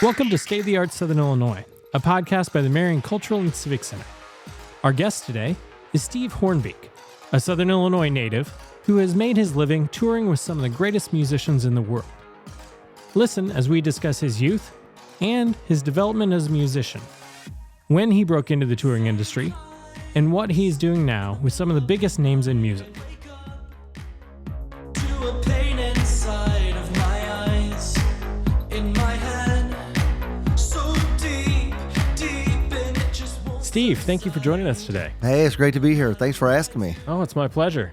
Welcome to State of the Art Southern Illinois, a podcast by the Marion Cultural and Civic Center. Our guest today is Steve Hornbeak, a Southern Illinois native who has made his living touring with some of the greatest musicians in the world. Listen as we discuss his youth and his development as a musician, when he broke into the touring industry, and what he's doing now with some of the biggest names in music. Steve, thank you for joining us today. Hey, it's great to be here. Thanks for asking me. Oh, it's my pleasure.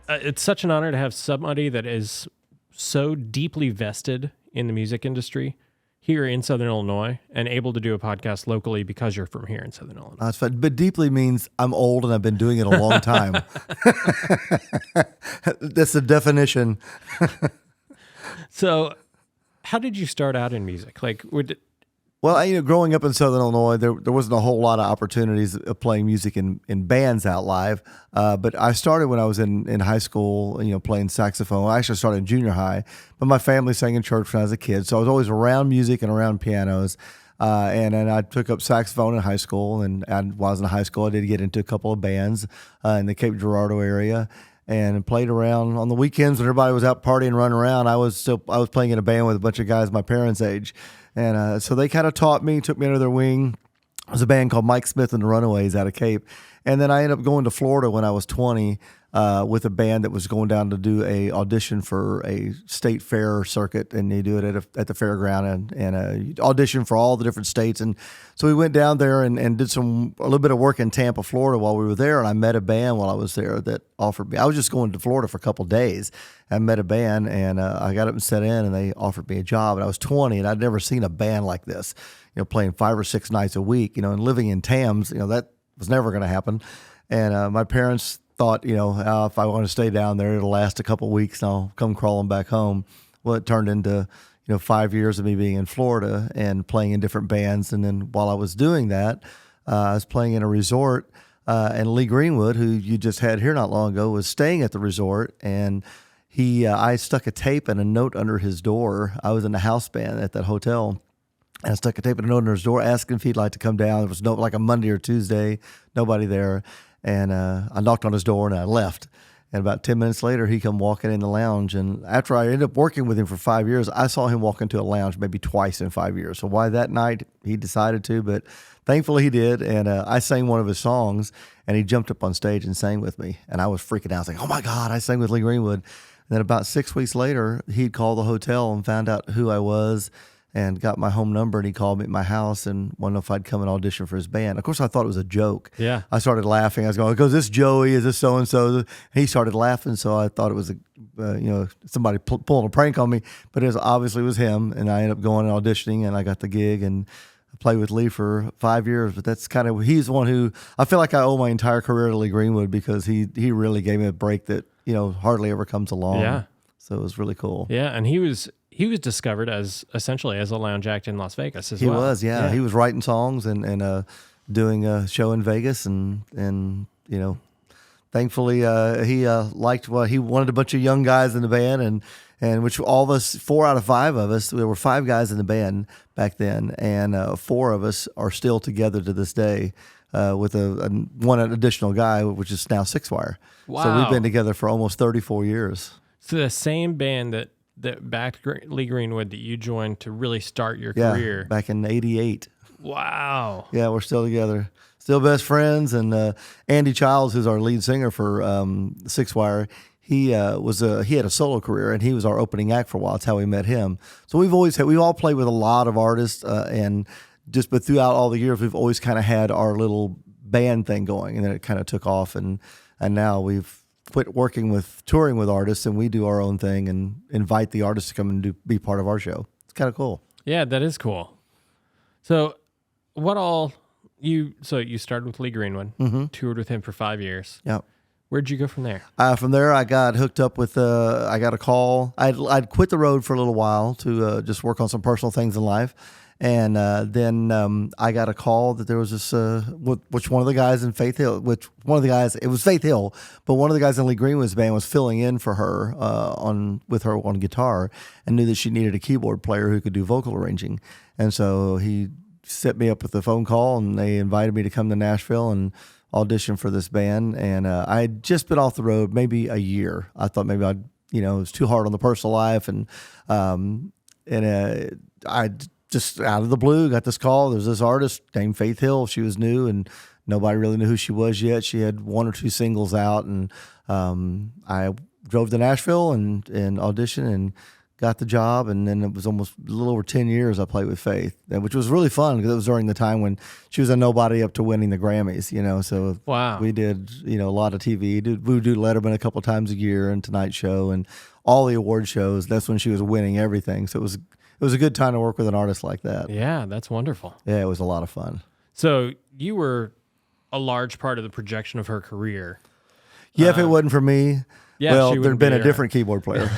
It's such an honor to have somebody that is so deeply vested in the music industry here in Southern Illinois and able to do a podcast locally because you're from here in Southern Illinois. That's fun. But deeply means I'm old and I've been doing it a long time. That's the definition. So how did you start out in music? Well, growing up in Southern Illinois, there wasn't a whole lot of opportunities of playing music in bands out live. But I started when I was in high school, playing saxophone. I actually started in junior high, but my family sang in church when I was a kid. So I was always around music and around pianos. And then I took up saxophone in high school. And while I was in high school, I did get into a couple of bands in the Cape Girardeau area and played around on the weekends when everybody was out partying, running around. I was playing in a band with a bunch of guys my parents' age. And so they kind of taught me, took me under their wing. It was a band called Mike Smith and the Runaways out of Cape. And then I ended up going to Florida when I was 20 with a band that was going down to do a audition for a state fair circuit. And they do it at the fairground and audition for all the different states. And so we went down there and did a little bit of work in Tampa, Florida while we were there. And I met a band while I was there that offered me. I was just going to Florida for a couple of days. I met a band and I got up and sat in and they offered me a job. And I was 20 and I'd never seen a band like this, playing 5 or 6 nights a week, and living in Tams, that was never going to happen. And my parents thought, if I want to stay down there, it'll last a couple of weeks and I'll come crawling back home. Well, it turned into, 5 years of me being in Florida and playing in different bands. And then while I was doing that, I was playing in a resort and Lee Greenwood, who you just had here not long ago, was staying at the resort. And I stuck a tape and a note under his door. I was in the house band at that hotel. And I stuck a tape and a note under his door asking if he'd like to come down. There was like a Monday or Tuesday, nobody there. And I knocked on his door and I left. And about 10 minutes later, he come walking in the lounge. And after I ended up working with him for 5 years, I saw him walk into a lounge maybe twice in 5 years. So why that night he decided to, but thankfully he did. And I sang one of his songs and he jumped up on stage and sang with me. And I was freaking out. I was like, oh my God, I sang with Lee Greenwood. And then about 6 weeks later, he'd called the hotel and found out who I was and got my home number, and he called me at my house and wanted to know if I'd come and audition for his band. Of course, I thought it was a joke. Yeah. I started laughing. I was going, is this Joey? Is this so-and-so? And he started laughing, so I thought it was somebody pulling a prank on me, but it obviously was him, and I ended up going and auditioning, and I got the gig, and I played with Lee for 5 years, but he's the one who, I feel like I owe my entire career to Lee Greenwood because he really gave me a break that, hardly ever comes along. Yeah. So it was really cool. Yeah, and he was discovered as essentially as a lounge act in Las Vegas as well. He was, yeah. He was writing songs and doing a show in Vegas, and thankfully he liked what he wanted. A bunch of young guys in the band, and which all of us, 4 out of 5 of us, there were 5 guys in the band back then, and 4 of us are still together to this day. With one additional guy, which is now Sixwire. Wow. So we've been together for almost 34 years. So the same band that backed Lee Greenwood that you joined to really start your career. Back in '88. Wow. Yeah, we're still together. Still best friends. And Andy Childs, who's our lead singer for Sixwire, he had a solo career, and he was our opening act for a while. That's how we met him. So we've all played with a lot of artists, but throughout all the years, we've always kind of had our little band thing going, and then it kind of took off, and now we've quit touring with artists, and we do our own thing and invite the artists to come and be part of our show. It's kind of cool. Yeah, that is cool. So you started with Lee Greenwood, toured with him for 5 years. Yeah. Where'd you go from there? From there, I got hooked up with, I got a call. I'd quit the road for a little while to just work on some personal things in life. And then I got a call that there was this, which one of the guys in Faith Hill, it was Faith Hill, but one of the guys in Lee Greenwood's band was filling in for her with her on guitar, and knew that she needed a keyboard player who could do vocal arranging. And so he set me up with a phone call, and they invited me to come to Nashville and audition for this band. And I had just been off the road maybe a year. I thought maybe it was too hard on the personal life, and I just out of the blue got this call. There's this artist named Faith Hill. She was new, and nobody really knew who she was yet. She had 1 or 2 singles out, and I drove to Nashville and auditioned and got the job. And then it was almost a little over 10 years I played with Faith, which was really fun because it was during the time when she was a nobody up to winning the Grammys, So wow. We did, a lot of TV. We would do Letterman a couple times a year and Tonight Show and all the award shows. That's when she was winning everything. So it was a good time to work with an artist like that. Yeah, that's wonderful. Yeah, it was a lot of fun. So you were a large part of the projection of her career. Yeah, if it wasn't for me, there'd been a different keyboard player.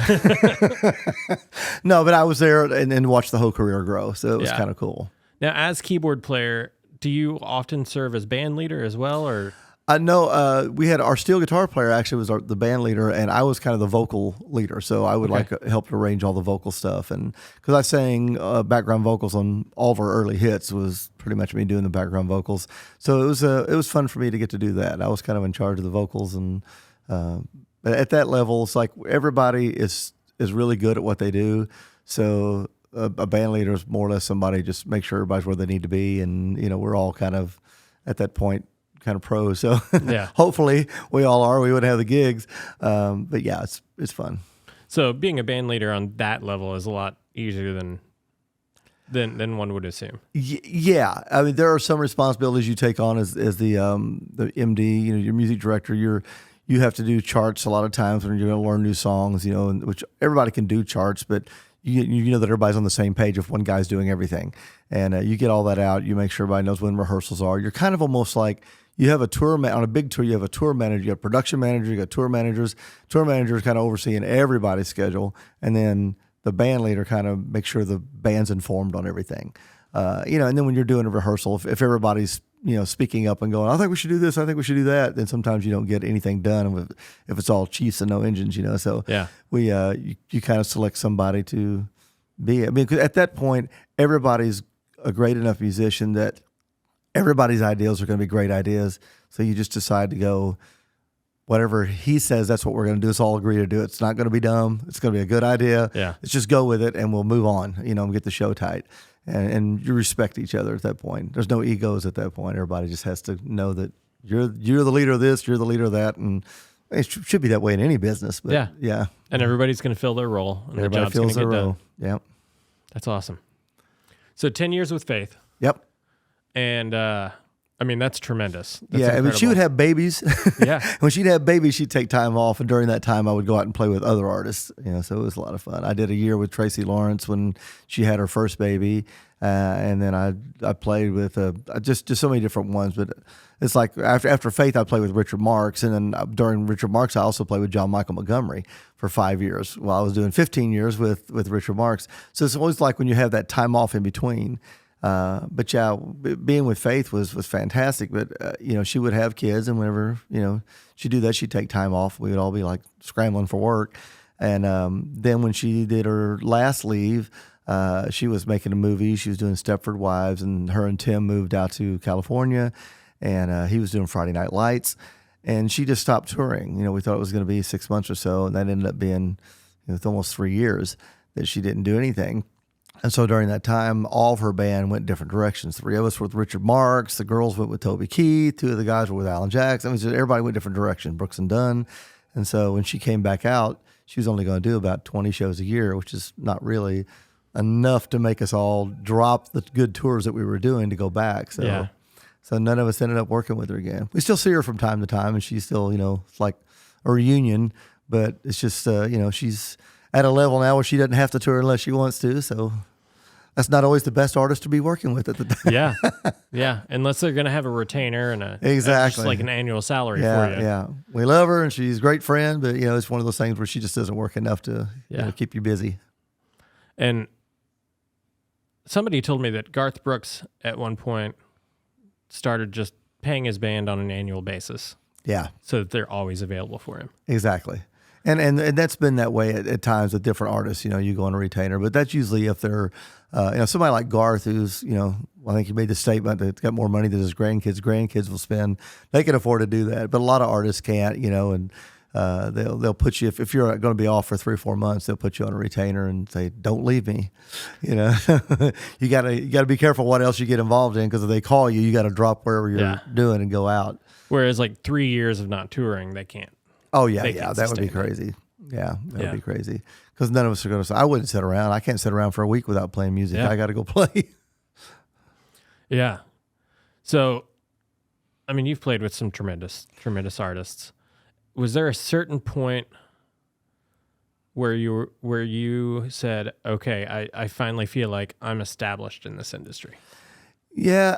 No, but I was there and watched the whole career grow, so it was kind of cool. Now, as keyboard player, do you often serve as band leader as well, or? No, we had our steel guitar player actually was the band leader, and I was kind of the vocal leader. So I would help arrange all the vocal stuff, and because I sang background vocals on all of our early hits, was pretty much me doing the background vocals. So it was fun for me to get to do that. I was kind of in charge of the vocals, and at that level, it's like everybody is really good at what they do. So a band leader is more or less somebody just make sure everybody's where they need to be, and we're all kind of at that point kind of pros. So hopefully we all are. We would have the gigs. But yeah, it's fun. So being a band leader on that level is a lot easier than one would assume. Yeah. I mean, there are some responsibilities you take on as the MD, your music director. You have to do charts a lot of times when you're going to learn new songs, which everybody can do charts, but you know that everybody's on the same page if one guy's doing everything. And you get all that out. You make sure everybody knows when rehearsals are. You're kind of almost like you have a tour on a big tour. You have a tour manager, you have a production manager, you got tour managers. Tour managers kind of overseeing everybody's schedule, and then the band leader kind of makes sure the band's informed on everything. And then when you're doing a rehearsal, if everybody's speaking up and going, I think we should do this, I think we should do that, then sometimes you don't get anything done if it's all Chiefs and no engines. So we you kind of select somebody to be. I mean, 'cause at that point, everybody's a great enough musician that everybody's ideas are going to be great ideas. So you just decide to go, whatever he says, that's what we're going to do. Let's all agree to do it. It's not going to be dumb. It's going to be a good idea. Yeah. Let's just go with it and we'll move on, and get the show tight. And you respect each other at that point. There's no egos at that point. Everybody just has to know that you're the leader of this, you're the leader of that. And it should be that way in any business. But yeah. And everybody's going to fill their role. And everybody the job's fills their role. Done. Yep. That's awesome. So 10 years with Faith. Yep. And that's tremendous. That's incredible. I mean, she would have babies. Yeah. When she'd have babies, she'd take time off. And during that time, I would go out and play with other artists. So it was a lot of fun. I did a year with Tracy Lawrence when she had her first baby. And then I played with just so many different ones. But it's like after Faith, I played with Richard Marx. And then during Richard Marx, I also played with John Michael Montgomery for 5 years. While I was doing 15 years with Richard Marx. So it's always like when you have that time off in between. But yeah, being with Faith was fantastic. But she would have kids, and whenever she'd do that, she'd take time off. We would all be like scrambling for work. And then when she did her last leave, she was making a movie. She was doing Stepford Wives, and her and Tim moved out to California, and he was doing Friday Night Lights, and she just stopped touring. We thought it was going to be 6 months or so, and that ended up being it's almost 3 years that she didn't do anything. And so during that time, all of her band went different directions. 3 of us were with Richard Marx. The girls went with Toby Keith. 2 of the guys were with Alan Jackson. I mean, just everybody went different directions, Brooks and Dunn. And so when she came back out, she was only going to do about 20 shows a year, which is not really enough to make us all drop the good tours that we were doing to go back. So, so none of us ended up working with her again. We still see her from time to time, and she's still, it's like a reunion. But it's just, she's at a level now where she doesn't have to tour unless she wants to. So that's not always the best artist to be working with at the time. Yeah. Unless they're going to have a retainer and exactly just like an annual salary for you. Yeah. We love her, and she's a great friend, but it's one of those things where she just doesn't work enough to keep you busy. And somebody told me that Garth Brooks at one point started just paying his band on an annual basis. Yeah. So that they're always available for him. Exactly. And that's been that way at times with different artists. You go on a retainer, but that's usually if they're, somebody like Garth, who's, I think he made the statement that he's got more money than his grandkids will spend. They can afford to do that, but a lot of artists can't, and they'll put you, if you're going to be off for 3 or 4 months, they'll put you on a retainer and say, don't leave me. You gotta be careful what else you get involved in, because if they call you, you got to drop wherever you're doing and go out. Whereas like 3 years of not touring, they can't. Oh, yeah, that would be crazy. Yeah, that would be crazy. Because none of us are going to say, I wouldn't sit around. I can't sit around for a week without playing music. I got to go play. Yeah. So, I mean, you've played with some tremendous artists. Was there a certain point where you said, okay, I finally feel like I'm established in this industry? Yeah,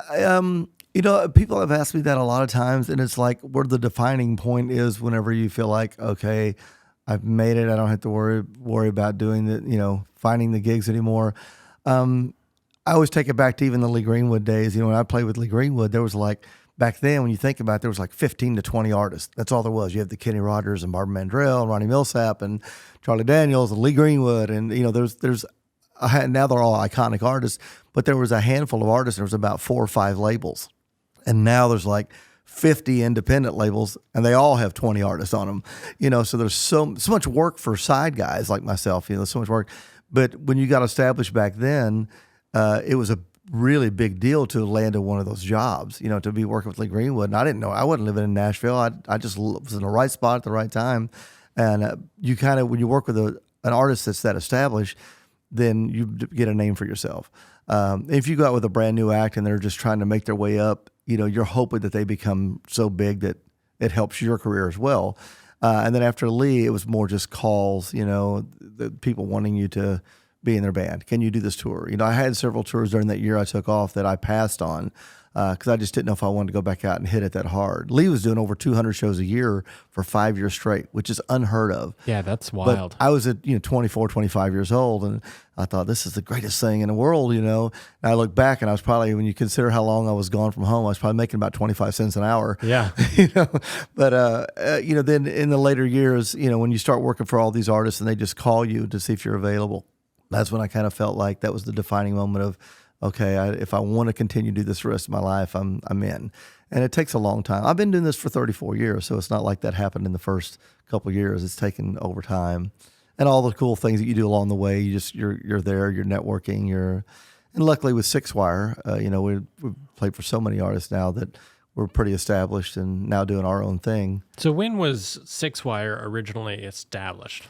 people have asked me that a lot of times, and it's like where the defining point is whenever you feel like, okay, I've made it. I don't have to worry about doing finding the gigs anymore. I always take it back to even the Lee Greenwood days. When I played with Lee Greenwood, there was like, back then, when you think about it, there was like 15 to 20 artists. That's all there was. You have the Kenny Rogers and Barbara Mandrell and Ronnie Millsap and Charlie Daniels and Lee Greenwood. And, there's now they're all iconic artists, but there was a handful of artists. There was about 4 or 5 labels. And now there's like 50 independent labels, and they all have 20 artists on them. So there's so much work for side guys like myself, so much work. But when you got established back then, it was a really big deal to land in one of those jobs, to be working with Lee Greenwood. And I didn't know, I wasn't living in Nashville. I just was in the right spot at the right time. And you kind of, when you work with an artist that's that established, then you get a name for yourself. If you go out with a brand new act and they're just trying to make their way up, you're hoping that they become so big that it helps your career as well. And then after Lee, it was more just calls, the people wanting you to be in their band. Can you do this tour? I had several tours during that year I took off that I passed on because I just didn't know if I wanted to go back out and hit it that hard. Lee was doing over 200 shows a year for 5 years straight, which is unheard of. Yeah, that's wild. But I was at 24, 25 years old, and I thought, this is the greatest thing in the world, And I look back, and I was probably, when you consider how long I was gone from home, I was probably making about 25 cents an hour. Yeah. But, then in the later years, when you start working for all these artists and they just call you to see if you're available, that's when I kind of felt like that was the defining moment of, okay, if I want to continue to do this the rest of my life, I'm in. And it takes a long time. I've been doing this for 34 years, so it's not like that happened in the first couple of years. It's taken over time. And all the cool things that you do along the way, you're there, you're networking, and luckily with Sixwire, we've played for so many artists now that we're pretty established and now doing our own thing. So when was Sixwire originally established?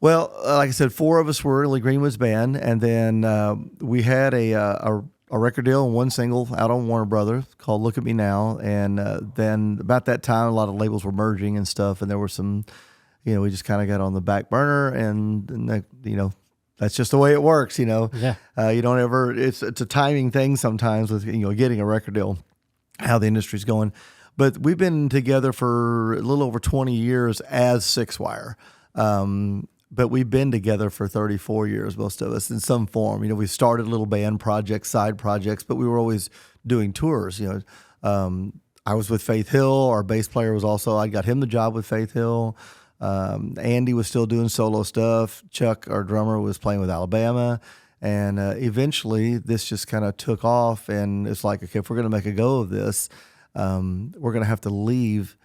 Well, like I said, 4 of us were in Lee Greenwood's band, and then we had a record deal and 1 single out on Warner Brothers called "Look at Me Now," and then about that time, a lot of labels were merging and stuff, and there were some, we just kind of got on the back burner, and that, that's just the way it works, Yeah. You don't ever. It's a timing thing sometimes with getting a record deal, how the industry's going, but we've been together for a little over 20 years as Sixwire. But we've been together for 34 years, most of us, in some form. We started little band projects, side projects, but we were always doing tours. I was with Faith Hill. Our bass player was also, I got him the job with Faith Hill. Andy was still doing solo stuff. Chuck, our drummer, was playing with Alabama. And eventually, this just kind of took off. And it's like, okay, if we're going to make a go of this, we're going to have to leave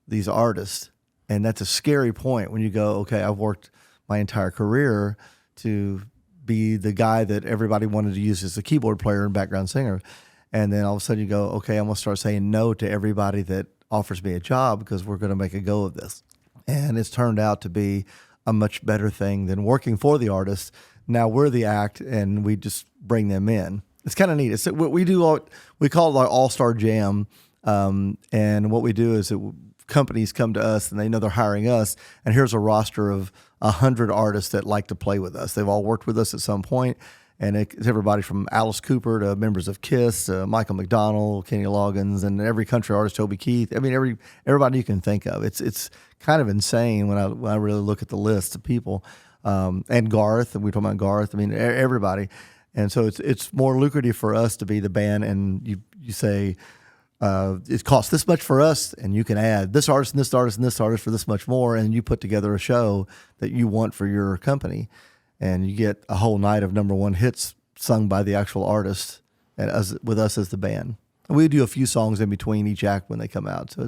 these artists. And that's a scary point when you go, okay, I've worked my entire career to be the guy that everybody wanted to use as a keyboard player and background singer. And then all of a sudden you go, okay, I'm going to start saying no to everybody that offers me a job because we're going to make a go of this. And it's turned out to be a much better thing than working for the artist. Now we're the act and we just bring them in. It's kind of neat. It's what we do. We call it our all-star jam. And what we do is companies come to us and they know they're hiring us. And here's a roster of 100 artists that like to play with us. They've all worked with us at some point, and it's everybody from Alice Cooper to members of Kiss, Michael McDonald, Kenny Loggins, and every country artist, Toby Keith. I mean, everybody you can think of. It's kind of insane when I really look at the list of people. And Garth, and we're talking about Garth. I mean, everybody. And so it's more lucrative for us to be the band, and you say, it costs this much for us, and you can add this artist and this artist and this artist for this much more, and you put together a show that you want for your company, and you get a whole night of #1 hits sung by the actual artist, and with us as the band. And we do a few songs in between each act when they come out, so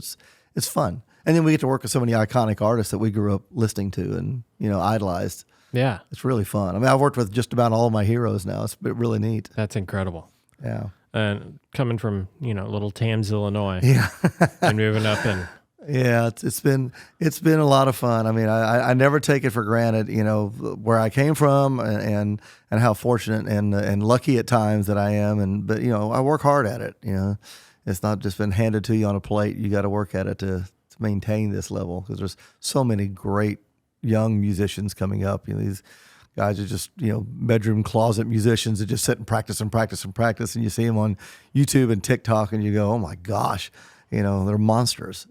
it's fun. And then we get to work with so many iconic artists that we grew up listening to and idolized. Yeah, it's really fun. I mean, I've worked with just about all of my heroes now. It's been really neat. That's incredible. Yeah. And coming from little Tams, Illinois, yeah, and moving up and yeah, it's been a lot of fun. I mean, I never take it for granted, where I came from and how fortunate and lucky at times that I am. But I work hard at it. It's not just been handed to you on a plate. You got to work at it to maintain this level, because there's so many great young musicians coming up. These guys are just, bedroom closet musicians that just sit and practice and practice and practice. And you see them on YouTube and TikTok and you go, oh my gosh, they're monsters,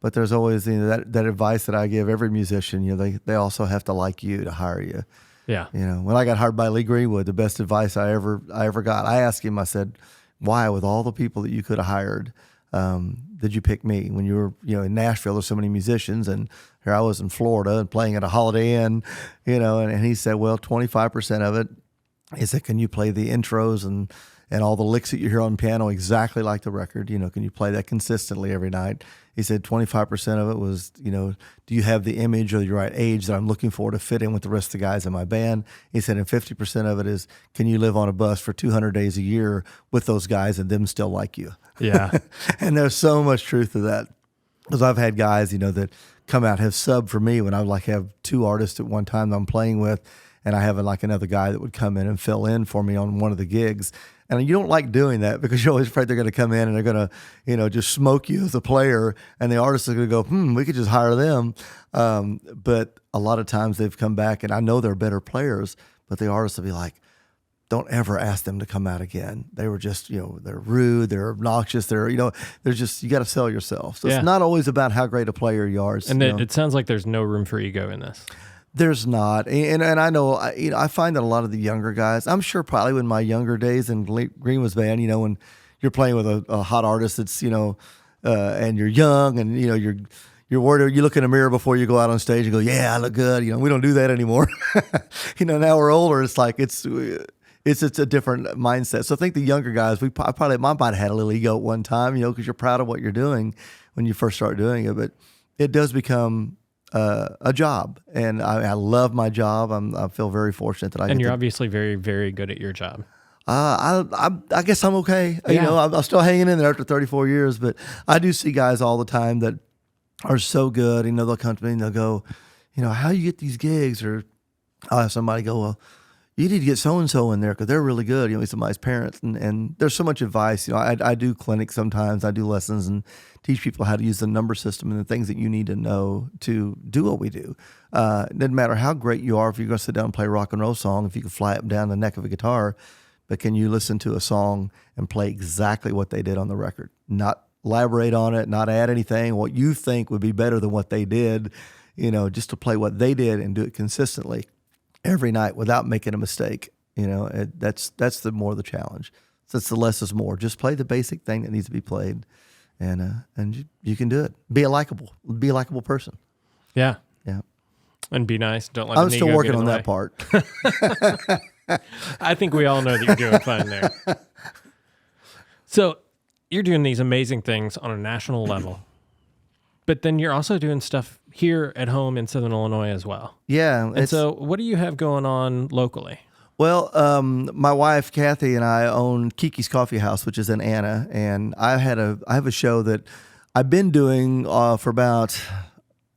but there's always that advice that I give every musician, they also have to like you to hire you. Yeah. When I got hired by Lee Greenwood, the best advice I ever got, I asked him, I said, why, with all the people that you could have hired, did you pick me? When you were, in Nashville, there's so many musicians, and here I was in Florida and playing at a Holiday Inn, and he said, well, 25% of it, he said, can you play the intros and all the licks that you hear on piano exactly like the record? Can you play that consistently every night? He said 25% of it was, do you have the image or the right age that I'm looking for to fit in with the rest of the guys in my band? He said, and 50% of it is, can you live on a bus for 200 days a year with those guys and them still like you? Yeah. And there's so much truth to that. Because I've had guys, that come out, have subbed for me when I would have 2 artists at one time that I'm playing with, and I have another guy that would come in and fill in for me on one of the gigs. And you don't like doing that because you're always afraid they're going to come in and they're going to, just smoke you as a player, and the artist is going to go, we could just hire them. But a lot of times they've come back, and I know they're better players, but the artists will be like, don't ever ask them to come out again. They were just, they're rude, they're obnoxious, they're just, you got to sell yourself. So It's not always about how great a player you are. And it sounds like there's no room for ego in this. There's not, and I know, I find that a lot of the younger guys, I'm sure probably in my younger days in Greenwood's band, when you're playing with a hot artist that's, and you're young and, you're worried, you look in a mirror before you go out on stage and go, yeah, I look good. We don't do that anymore. Now we're older. It's like, it's a different mindset. So I think the younger guys, I might have had a little ego at one time, because you're proud of what you're doing when you first start doing it, but it does become a job, and I love my job. I feel very fortunate that And you're obviously very, very good at your job. I guess I'm okay. Yeah. I'm still hanging in there after 34 years, but I do see guys all the time that are so good. They'll come to me and they'll go, how you get these gigs? Or I'll have somebody go, well, you need to get so-and-so in there because they're really good. Somebody's parents. And there's so much advice. I do clinics sometimes. I do lessons and teach people how to use the number system and the things that you need to know to do what we do. It doesn't matter how great you are if you're going to sit down and play a rock and roll song, if you can fly up and down the neck of a guitar, but can you listen to a song and play exactly what they did on the record? Not elaborate on it, not add anything, what you think would be better than what they did, just to play what they did and do it consistently every night without making a mistake. That's the more the challenge. So it's the less is more. Just play the basic thing that needs to be played, and you can do it. Be a likable person. Yeah. Yeah. And be nice. Don't let. I'm still working on that part. I think we all know that you're doing fine there. So you're doing these amazing things on a national level, but then you're also doing stuff here at home in Southern Illinois as well. Yeah. And so what do you have going on locally? Well, my wife, Kathy, and I own Kiki's Coffee House, which is in Anna. And I have a show that I've been doing for about,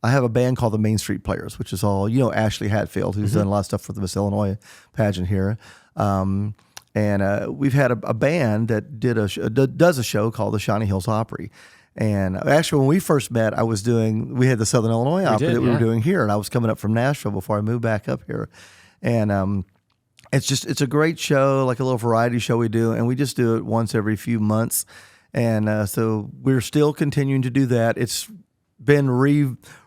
I have a band called the Main Street Players, which is all, Ashley Hatfield, who's done a lot of stuff for the Miss Illinois pageant here. And we've had a band that does a show called the Shawnee Hills Opry. And actually, when we first met, we had the Southern Illinois Opry that we were doing here, and I was coming up from Nashville before I moved back up here. And it's a great show, like a little variety show we do, and we just do it once every few months. And so we're still continuing to do that. It's been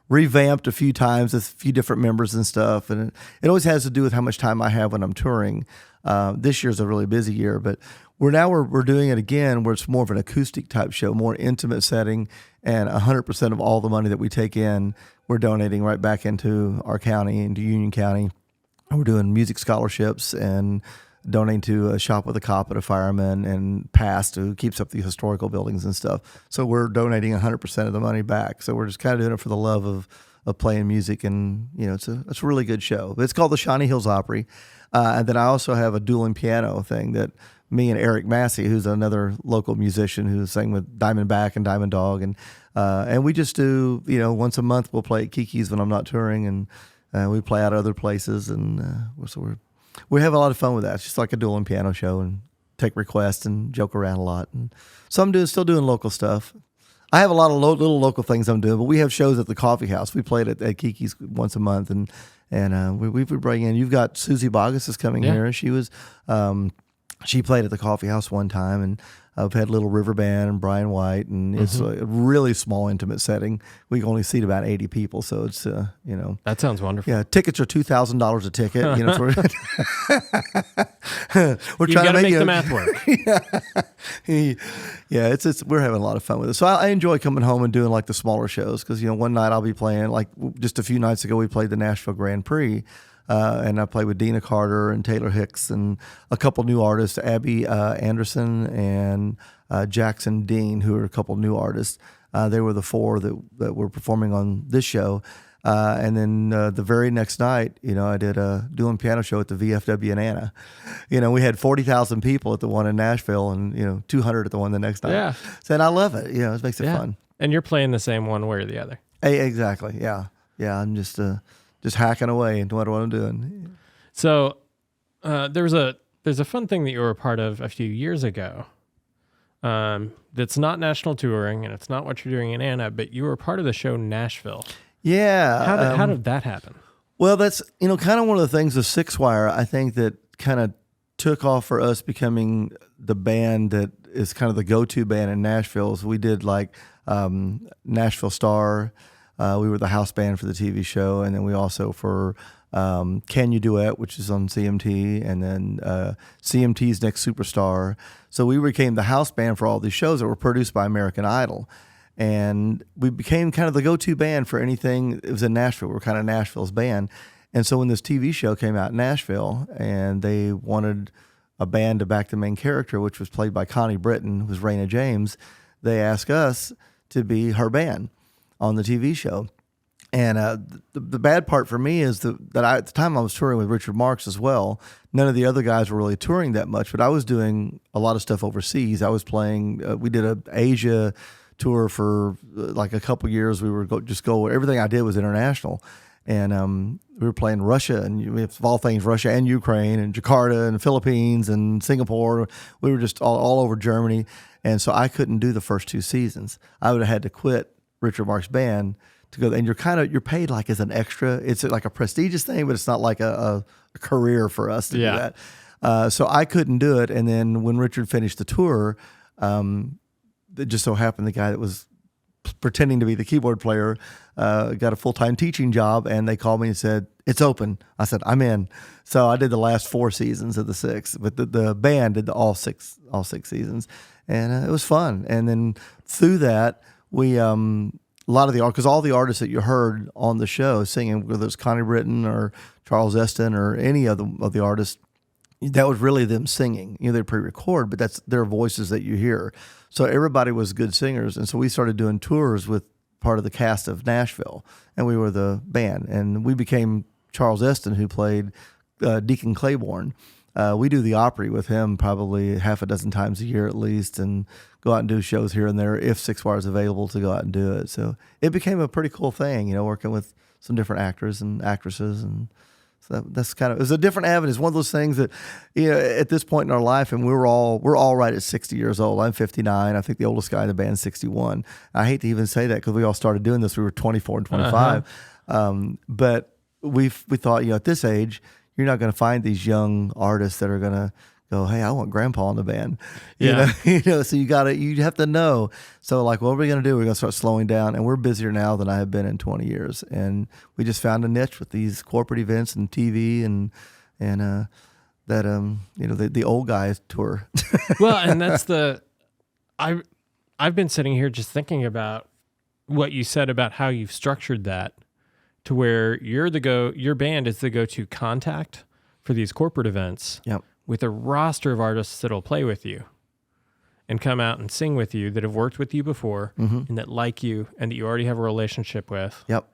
revamped a few times, a few different members and stuff. And it always has to do with how much time I have when I'm touring. This year's a really busy year, but we're doing it again where it's more of an acoustic type show, more intimate setting, and 100% of all the money that we take in, we're donating right back into our county, into Union County. We're doing music scholarships and donating to a Shop with a Cop at a fireman and PAST, who keeps up the historical buildings and stuff. So we're donating 100% of the money back. So we're just kind of doing it for the love of playing music, and it's a really good show. It's called the Shawnee Hills Opry, and then I also have a dueling piano thing that me and Eric Massey, who's another local musician who sang with Diamondback and Diamond Dog, and we just do once a month we'll play at Kiki's when I'm not touring, and we play out other places, and so we have a lot of fun with that. It's just like a dueling piano show, and take requests and joke around a lot. And so I'm still doing local stuff. I have a lot of little local things I'm doing, but we have shows at the coffee house. We played at Kiki's once a month, and we bring in. You've got Susie Bogus is coming here. She was. She played at the coffee house one time, and I've had Little River Band and Brian White, and it's a really small, intimate setting. We can only seat about 80 people, so it's That sounds wonderful. Yeah, tickets are $2,000 a ticket. We're You trying to make the math work. It's we're having a lot of fun with it. So I enjoy coming home and doing like the smaller shows, because one night I'll be playing, like just a few nights ago we played the Nashville Grand Prix. And I played with Dina Carter and Taylor Hicks and a couple new artists, Abby Anderson and Jackson Dean, who are a couple new artists. They were the four that were performing on this show. And then the very next night, I did a dueling piano show at the VFW in Anna. We had 40,000 people at the one in Nashville, and 200 at the one the next night. Yeah. So, and I love it. It makes it fun. And you're playing the same one way or the other. Exactly. Yeah. I'm just hacking away into what I'm doing. So there's a fun thing that you were a part of a few years ago. That's not national touring, and it's not what you're doing in Anna, but you were part of the show Nashville. Yeah. How did that happen? Well, that's kind of one of the things with Sixwire, I think, that kind of took off for us becoming the band that is kind of the go-to band in Nashville. So we did like Nashville Star. We were the house band for the TV show, and then we also for Can You Duet, which is on CMT, and then CMT's Next Superstar. So we became the house band for all these shows that were produced by American Idol. And we became kind of the go-to band for anything. It was in Nashville. We were kind of Nashville's band. And so when this TV show came out in Nashville, and they wanted a band to back the main character, which was played by Connie Britton, who was Raina James, they asked us to be her band on the TV show. And the bad part for me is that at the time I was touring with Richard Marx as well. None of the other guys were really touring that much, but I was doing a lot of stuff overseas. I was playing, we did a Asia tour for like a couple years. We were everything I did was international. And we were playing Russia, and of all things, Russia and Ukraine and Jakarta and the Philippines and Singapore. We were just all over Germany. And so I couldn't do the first 2 seasons. I would have had to quit Richard Marx band to go, and you're paid like as an extra. It's like a prestigious thing, but it's not like a career for us to do that. So I couldn't do it. And then when Richard finished the tour, it just so happened the guy that was pretending to be the keyboard player got a full-time teaching job, and they called me and said, "It's open." I said, "I'm in." So I did the last 4 seasons of the 6, but the band did all six seasons, and it was fun. And then through that, we a lot of because all the artists that you heard on the show singing, whether it's Connie Britton or Charles Eston or any of the artists, that was really them singing. They pre-record, but that's their voices that you hear. So everybody was good singers, and so we started doing tours with part of the cast of Nashville, and we were the band, and we became Charles Eston, who played Deacon Claiborne. We do the Opry with him probably half a dozen times a year at least, and go out and do shows here and there if Sixwire is available to go out and do it. So it became a pretty cool thing, working with some different actors and actresses, and so that's kind of, it was a different avenue. It's one of those things that, at this point in our life, and we're all right at 60 years old. I'm 59. I think the oldest guy in the band is 61. I hate to even say that because we all started doing this. We were 24 and 25. But we thought, at this age, you're not going to find these young artists that are going to go, hey, I want Grandpa in the band. Yeah. So you have to know. So like, what are we going to do? We're going to start slowing down, and we're busier now than I have been in 20 years. And we just found a niche with these corporate events and TV and the old guys tour. Well, and that's I've been sitting here just thinking about what you said about how you've structured that to where your band is the go-to contact for these corporate events. Yep. With a roster of artists that'll play with you and come out and sing with you that have worked with you before and that like you and that you already have a relationship with. Yep.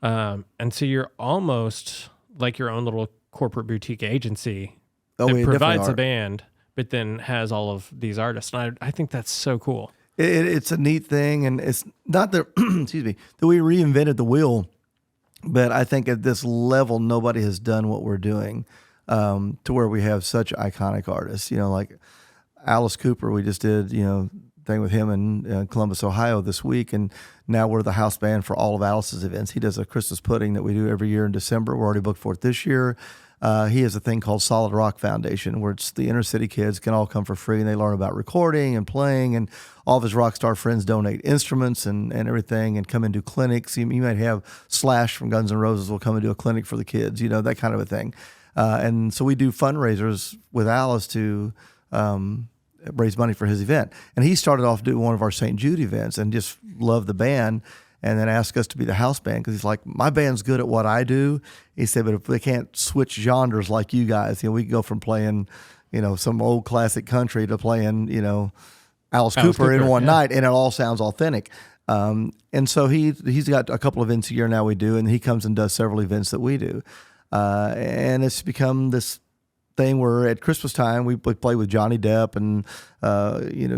And so you're almost like your own little corporate boutique agency Oh, that we provides definitely a band, but then has all of these artists. And I think that's so cool. It's a neat thing, and it's not that excuse me, that we reinvented the wheel, but I think at this level nobody has done what we're doing, to where we have such iconic artists. Like Alice Cooper, we just did thing with him in Columbus, Ohio this week, and now we're the house band for all of Alice's events. He does a Christmas pudding that we do every year in December. We're already booked for it this year. He has a thing called Solid Rock Foundation, where it's the inner city kids can all come for free, and they learn about recording and playing, and all of his rock star friends donate instruments and everything and come and do clinics. You might have Slash from Guns N' Roses will come and do a clinic for the kids, that kind of a thing. And so we do fundraisers with Alice to raise money for his event. And he started off doing one of our St. Jude events and just loved the band, and then asked us to be the house band because he's like, my band's good at what I do. He said, but if they can't switch genres like you guys, we can go from playing, some old classic country to playing, Alice Cooper in one night, and it all sounds authentic. And so he's got a couple of events a year now we do, and he comes and does several events that we do. And it's become this thing where at Christmas time we play with Johnny Depp and,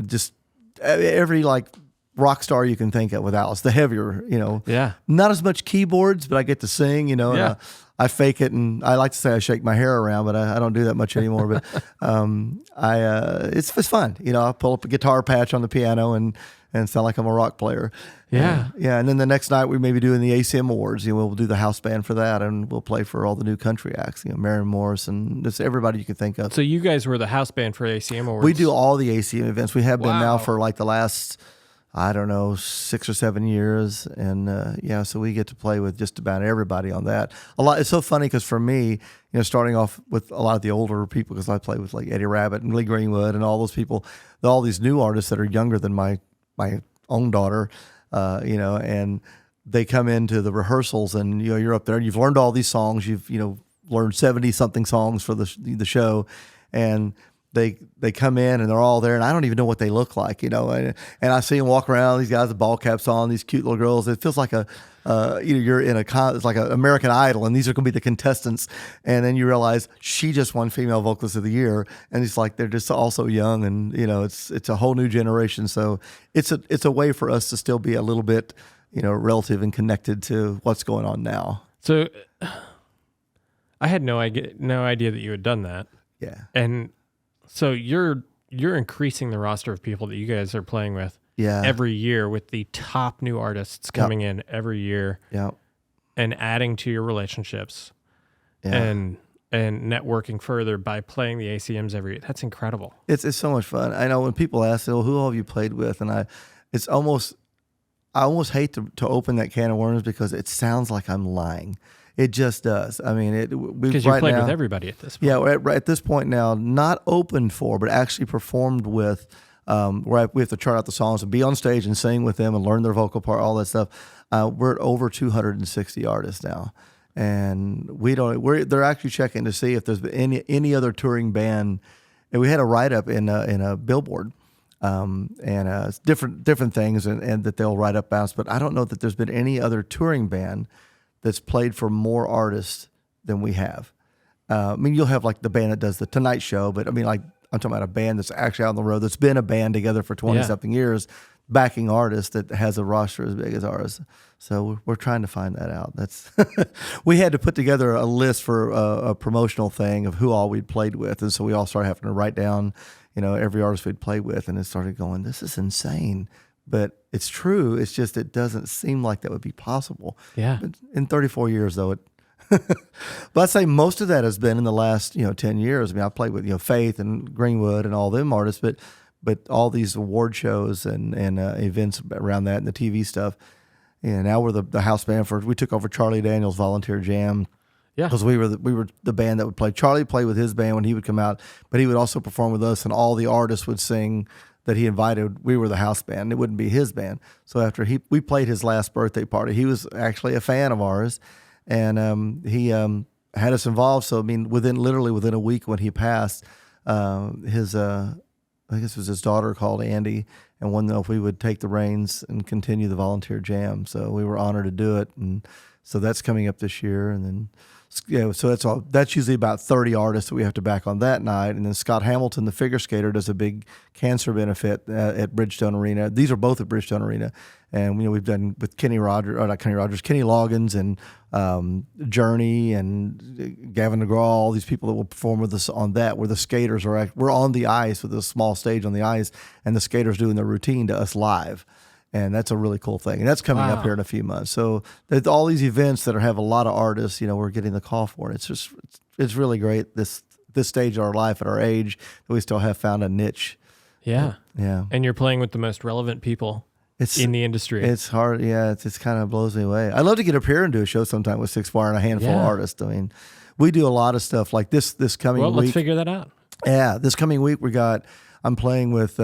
just every rock star you can think of with Alice, the heavier, not as much keyboards, but I get to sing, and I fake it, and I like to say I shake my hair around, but I don't do that much anymore. But it's fun, I pull up a guitar patch on the piano and sound like I'm a rock player. Yeah. And then the next night we may be doing the ACM Awards. We'll do the house band for that, and we'll play for all the new country acts. Marion Morris and just everybody you can think of. So you guys were the house band for ACM Awards. We do all the ACM events. We have been now for the last, 6 or 7 years. And so we get to play with just about everybody on that. A lot. It's so funny because for me, starting off with a lot of the older people, because I play with Eddie Rabbitt and Lee Greenwood and all those people, all these new artists that are younger than my own daughter, and they come into the rehearsals, and you're up there and you've learned all these songs. You've learned 70 something songs for the show, and they come in and they're all there, and I don't even know what they look like, and I see them walk around, these guys with ball caps on, these cute little girls. It feels like you're in it's like an American Idol, and these are going to be the contestants. And then you realize she just won Female Vocalist of the Year, and it's like they're just also young, and it's a whole new generation. So it's a way for us to still be a little bit relative and connected to what's going on now. So I had no idea that you had done that. Yeah. And so you're increasing the roster of people that you guys are playing with every year, with the top new artists coming in every year, and adding to your relationships and networking further by playing the ACMs every year. That's incredible. It's so much fun. I know when people ask, "Well, who all have you played with?" and I almost hate to open that can of worms because it sounds like I'm lying. It just does. I mean, because you played with everybody at this point. Yeah, we're at this point now, not opened for, but actually performed with. Where we have to chart out the songs and be on stage and sing with them and learn their vocal part, all that stuff. We're at over 260 artists now, and they're actually checking to see if there's been any other touring band. And we had a write up in a Billboard, and different things, and that they'll write up bounce. But I don't know that there's been any other touring band that's played for more artists than we have. You'll have the band that does the Tonight Show, but I'm talking about a band that's actually out on the road, that's been a band together for 20-something years, backing artists that has a roster as big as ours. So we're trying to find that out. We had to put together a list for a promotional thing of who all we'd played with, and so we all started having to write down, every artist we'd played with, and it started going, this is insane. But it's true. It's just it doesn't seem like that would be possible. Yeah. But in 34 years, though, But I'd say most of that has been in the last 10 years. I mean, I've played with Faith and Greenwood and all them artists, but all these award shows and events around that and the TV stuff. And now we're the house band we took over Charlie Daniels' Volunteer Jam. Yeah, because we were the band that would play. Charlie played with his band when he would come out, but he would also perform with us, and all the artists would sing that he invited. We were the house band. It wouldn't be his band. So after we played his last birthday party, he was actually a fan of ours, and he had us involved. So I mean, within a week when he passed, his I guess it was his daughter called Andy and wanted to know if we would take the reins and continue the Volunteer Jam. So we were honored to do it, and so that's coming up this year, and then. So that's usually about 30 artists that we have to back on that night. And then Scott Hamilton, the figure skater, does a big cancer benefit at Bridgestone Arena. These are both at Bridgestone Arena. And we've done with Kenny Loggins and Journey and Gavin DeGraw, all these people that will perform with us on that, where the skaters we're on the ice with a small stage on the ice, and the skaters doing their routine to us live. And that's a really cool thing. And that's coming up here in a few months. So there's all these events that have a lot of artists, we're getting the call for. It's really great, this stage of our life at our age, that we still have found a niche. Yeah. Yeah. And you're playing with the most relevant people in the industry. It's hard. Yeah. It kind of blows me away. I'd love to get up here and do a show sometime with Sixwire and a handful of artists. I mean, we do a lot of stuff like this coming week. Well, let's figure that out. Yeah. This coming week, I'm playing with,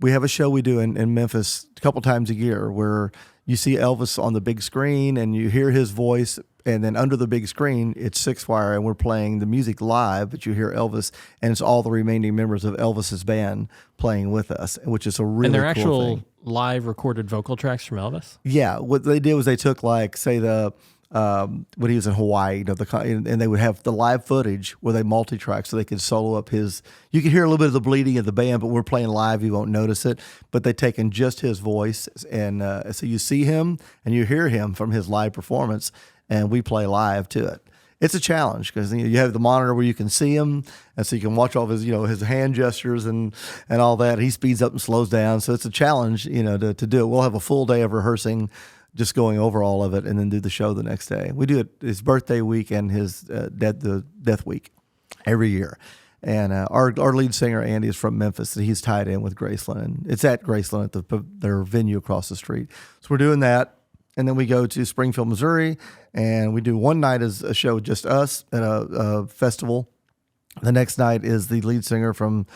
we have a show we do in Memphis a couple times a year where you see Elvis on the big screen and you hear his voice, and then under the big screen, it's Sixwire, and we're playing the music live, but you hear Elvis, and it's all the remaining members of Elvis's band playing with us, which is a really cool thing. And they're actual live recorded vocal tracks from Elvis? Yeah. What they did was they took, say, when he was in Hawaii, and they would have the live footage where they multi-track so they could solo up his. You can hear a little bit of the bleeding of the band, but we're playing live, you won't notice it. But they've taken just his voice, and so you see him and you hear him from his live performance, and we play live to it. It's a challenge because you have the monitor where you can see him, and so you can watch all of his, his hand gestures and all that. He speeds up and slows down, so it's a challenge, to do it. We'll have a full day of rehearsing, just going over all of it, and then do the show the next day. We do it his birthday week and his death week every year. And our lead singer, Andy, is from Memphis, and he's tied in with Graceland. And it's at Graceland at their venue across the street. So we're doing that. And then we go to Springfield, Missouri, and we do one night as a show, just us, at a festival. The next night is the lead singer from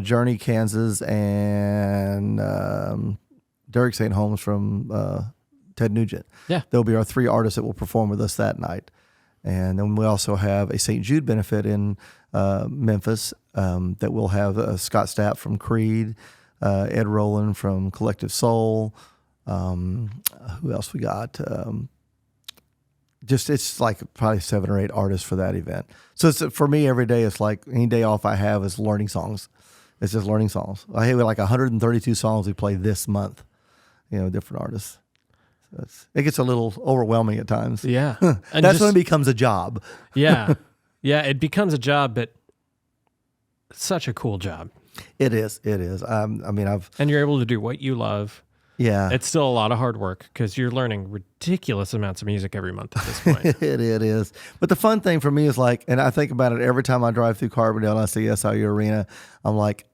Journey, Kansas, and Derek St. Holmes from Ted Nugent. Yeah. There'll be our three artists that will perform with us that night. And then we also have a St. Jude benefit in Memphis that we'll have Scott Stapp from Creed, Ed Rowland from Collective Soul. Who else we got? It's like probably 7 or 8 artists for that event. So for me, every day, it's like any day off I have is learning songs. It's just learning songs. I have like 132 songs we play this month, different artists. So it gets a little overwhelming at times. Yeah. And that's when it becomes a job. Yeah. Yeah, it becomes a job, but such a cool job. It is. And you're able to do what you love. Yeah. It's still a lot of hard work because you're learning ridiculous amounts of music every month at this point. It is. But the fun thing for me is and I think about it every time I drive through Carbondale and I see SIU Arena, I'm like,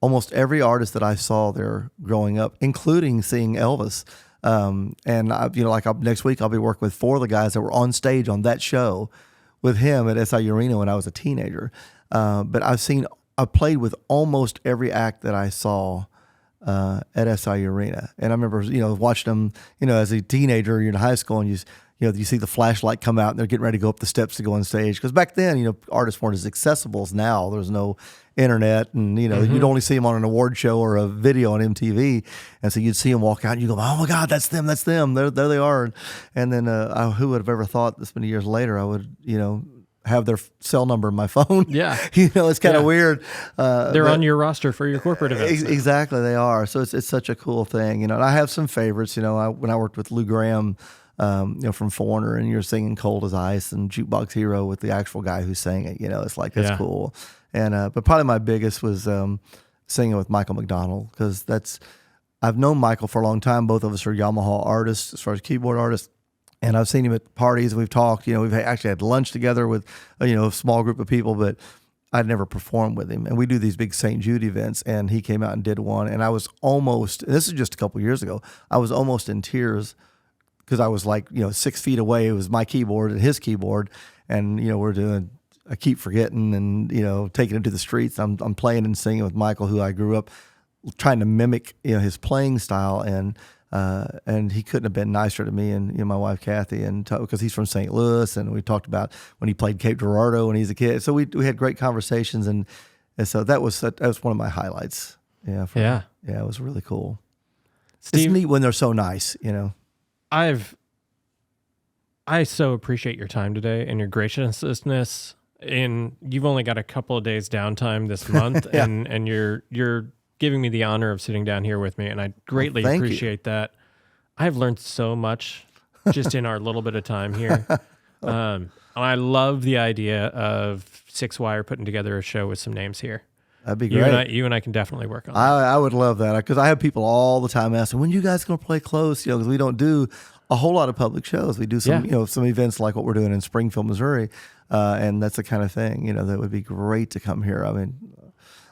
almost every artist that I saw there growing up, including seeing Elvis. Next week I'll be working with 4 of the guys that were on stage on that show with him at SIU Arena when I was a teenager. But I've played with almost every act that I saw at SIU Arena. And I remember, watching them, as a teenager, you're in high school and you see the flashlight come out and they're getting ready to go up the steps to go on stage. Because back then, artists weren't as accessible as now. There's no internet, and you'd only see them on an award show or a video on MTV. And so you'd see them walk out and you go, oh my God, that's them. There they are. And then who would have ever thought this many years later I would, have their cell number in my phone. Yeah. It's kind of weird. They're on your roster for your corporate events. Exactly, they are. So it's such a cool thing. And I have some favorites. When I worked with Lou Graham, from Foreigner, and you're singing Cold as Ice and Jukebox Hero with the actual guy who sang it, it's like, that's cool. And, but probably my biggest was singing with Michael McDonald, because I've known Michael for a long time. Both of us are Yamaha artists as far as keyboard artists. And I've seen him at parties. We've talked. We've actually had lunch together with a small group of people, but I'd never performed with him. And we do these big St. Jude events, and he came out and did one. And I was almost, and this is just a couple years ago, I was almost in tears because I was like 6 feet away. It was my keyboard and his keyboard, and we're doing I Keep Forgetting, and taking it to the streets. I'm playing and singing with Michael, who I grew up trying to mimic his playing style, and he couldn't have been nicer to me and my wife Kathy, and because he's from St. Louis, and we talked about when he played Cape Girardeau when he was a kid. So we had great conversations, and so that was one of my highlights. Yeah, it was really cool. Steve, it's neat when they're so nice. I so appreciate your time today and your graciousness. And you've only got a couple of days downtime this month, yeah. and you're giving me the honor of sitting down here with me, and I greatly appreciate that. I've learned so much just in our little bit of time here. And I love the idea of Sixwire putting together a show with some names here. That'd be great. You and I can definitely work on that. I would love that, because I have people all the time asking, when you guys going to play close? Because we don't do a whole lot of public shows. We do some, some events like what we're doing in Springfield, Missouri, and that's the kind of thing, that would be great to come here. I mean,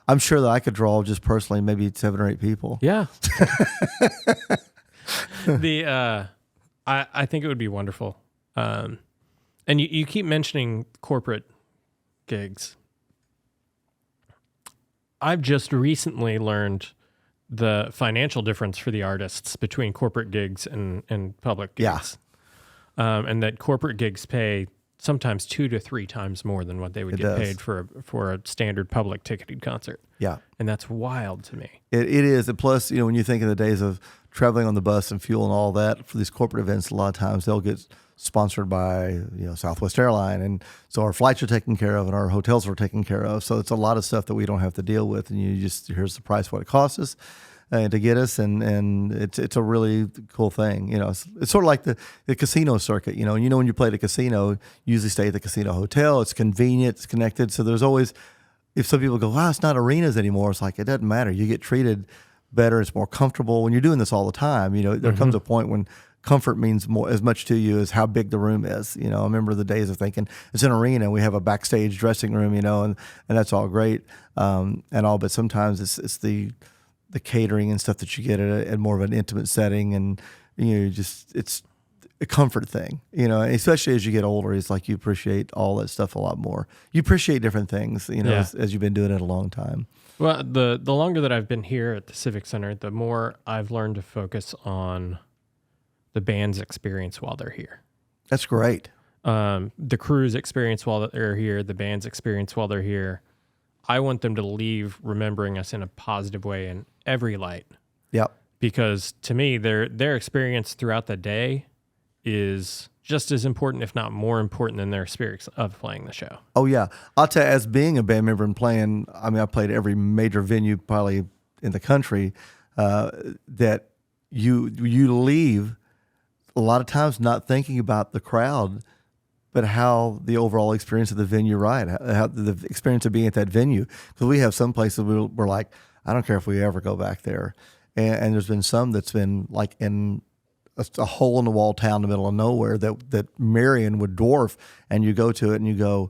I'm sure that I could draw just personally maybe 7 or 8 people. Yeah. I think it would be wonderful. And you keep mentioning corporate gigs. I've just recently learned the financial difference for the artists between corporate gigs and public gigs. Yeah. And that corporate gigs pay sometimes 2 to 3 times more than what they would get paid for a standard public ticketed concert. Yeah. And that's wild to me. It is. And plus, when you think of the days of traveling on the bus and fuel and all that, for these corporate events, a lot of times they'll get sponsored by, Southwest Airline. And so our flights are taken care of and our hotels are taken care of. So it's a lot of stuff that we don't have to deal with. And here's the price, what it costs us to get us. And it's a really cool thing. It's sort of like the casino circuit, when you play at a casino, you usually stay at the casino hotel. It's convenient, it's connected. So there's always, if some people go, wow, it's not arenas anymore. It's like, it doesn't matter. You get treated better. It's more comfortable when you're doing this all the time. There comes a point when comfort means more as much to you as how big the room is. I remember the days of thinking it's an arena and we have a backstage dressing room, and that's all great. But sometimes it's the catering and stuff that you get at more of an intimate setting, and it's a comfort thing, especially as you get older. It's like you appreciate all that stuff a lot more. You appreciate different things, as you've been doing it a long time. Well, the longer that I've been here at the Civic Center, the more I've learned to focus on the band's experience while they're here. That's great. The crew's experience while they're here, the band's experience while they're here. I want them to leave remembering us in a positive way in every light. Yep. Because to me, their experience throughout the day is just as important, if not more important, than their experience of playing the show. Oh, yeah. I'll tell you, as being a band member and playing, I played every major venue probably in the country, that you leave a lot of times not thinking about the crowd, but how the overall experience of the venue, right? How the experience of being at that venue. Because we have some places we're like, I don't care if we ever go back there. And there's been some that's been like in a hole in the wall town in the middle of nowhere that Marion would dwarf, and you go to it and you go,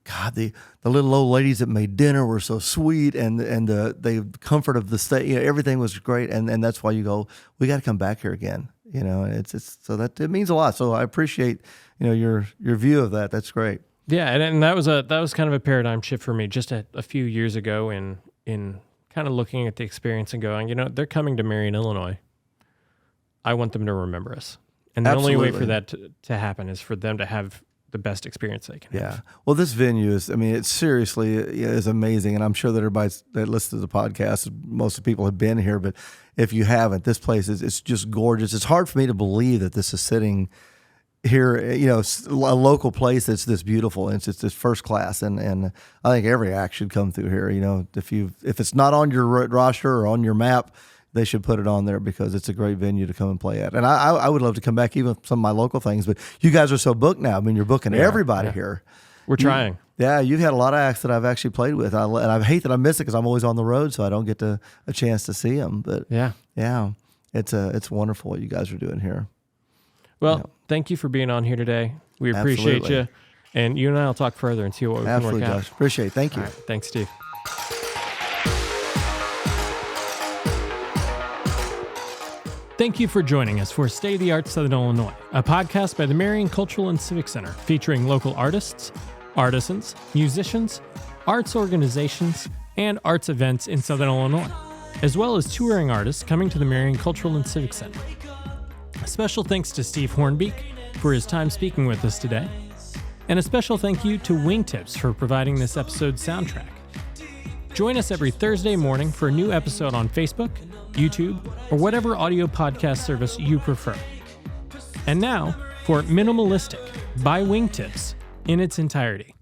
God, the little old ladies that made dinner were so sweet, and the comfort of the stay, everything was great, and that's why you go, we got to come back here again, and it's so that it means a lot. So I appreciate your view of that. That's great. Yeah, and that was kind of a paradigm shift for me just a few years ago in kind of looking at the experience and going, they're coming to Marion, Illinois. I want them to remember us. And the Absolutely. only way for that to happen is for them to have the best experience they can have. Yeah. Well, this venue is, it seriously is amazing. And I'm sure that everybody that listens to the podcast, most of the people have been here, but if you haven't, this place it's just gorgeous. It's hard for me to believe that this is sitting here, a local place that's this beautiful. It's this first class. And I think every act should come through here. If it's not on your roster or on your map, they should put it on there because it's a great venue to come and play at. And I would love to come back, even some of my local things, but you guys are so booked now. You're booking everybody here. We're trying. You've had a lot of acts that I've actually played with. And I hate that I miss it because I'm always on the road, so I don't get a chance to see them. But yeah, it's wonderful what you guys are doing here. Well, thank you for being on here today. We appreciate Absolutely. you. And you and I will talk further and see what we Absolutely, can work out. Josh. Appreciate it. Thank you. All right. Thanks, Steve. Thank you for joining us for State of the Art Southern Illinois, a podcast by the Marion Cultural and Civic Center featuring local artists, artisans, musicians, arts organizations, and arts events in Southern Illinois, as well as touring artists coming to the Marion Cultural and Civic Center. A special thanks to Steve Hornbeak for his time speaking with us today, and a special thank you to Wingtips for providing this episode's soundtrack. Join us every Thursday morning for a new episode on Facebook, YouTube, or whatever audio podcast service you prefer. And now for Minimalistic by Wingtips in its entirety.